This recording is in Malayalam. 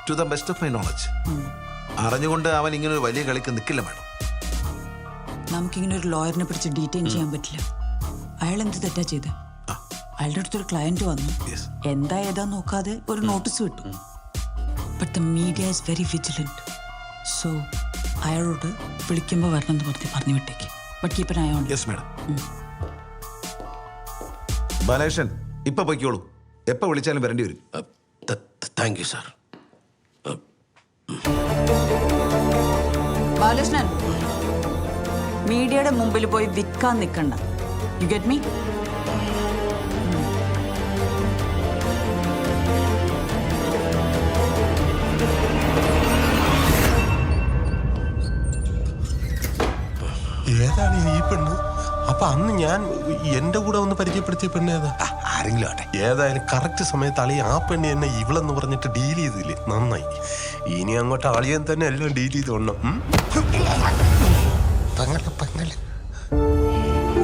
To the best of my knowledge. അറിഞ്ഞുകൊണ്ട് അവൻ ഇങ്ങനെ ഒരു വലിയ കളിക്ക് നിൽക്കില്ല മാഡം. നമുക്കിങ്ങനെ ഒരു ലോയറിനെ പിടിച്ച് ഡീറ്റെയിൻ ചെയ്യാൻ പറ്റില്ല. അയാൾ എന്ത് തെറ്റാ ചെയ്ത്? അയാളുടെ അടുത്തൊരു ക്ലയന്റ് വന്നു, എന്താ ഏതാ നോക്കാതെ ഒരു നോട്ടീസ് വിട്ടു. But the media is very vigilant. So അയാളോട് വിളിക്കുമ്പോൾ വരണം എന്ന് പറഞ്ഞു വിട്ടേക്ക്. But keep an I on. Yes madam. Balakrishnan ഇപ്പൊ പൊയ്ക്കോളൂ. എപ്പോ വിളിച്ചാലും വരേണ്ടി വരും. Thank you sir. ബാലകൃഷ്ണൻ, മീഡിയയുടെ മുമ്പിൽ പോയി വിൽക്കാൻ നിൽക്കണ്ട. You get me? ഏതാണ് ഈ പെണ്ണ്? അപ്പൊ അന്ന് ഞാൻ എന്റെ കൂടെ ഒന്ന് പരിചയപ്പെടുത്തിയ പെണ്ണ് ഏതാ? ആരെങ്കിലും ആട്ടെ. ഏതായാലും കറക്റ്റ് സമയത്ത് അളി ആ പെണ്ണ് എന്നെ ഇവളെന്ന് പറഞ്ഞിട്ട് ഡീൽ ചെയ്തില്ലേ, നന്നായി. ഇനി അങ്ങോട്ട് അളിയൻ തന്നെ എല്ലാം ഡീൽ ചെയ്ത് കൊണ്ടു.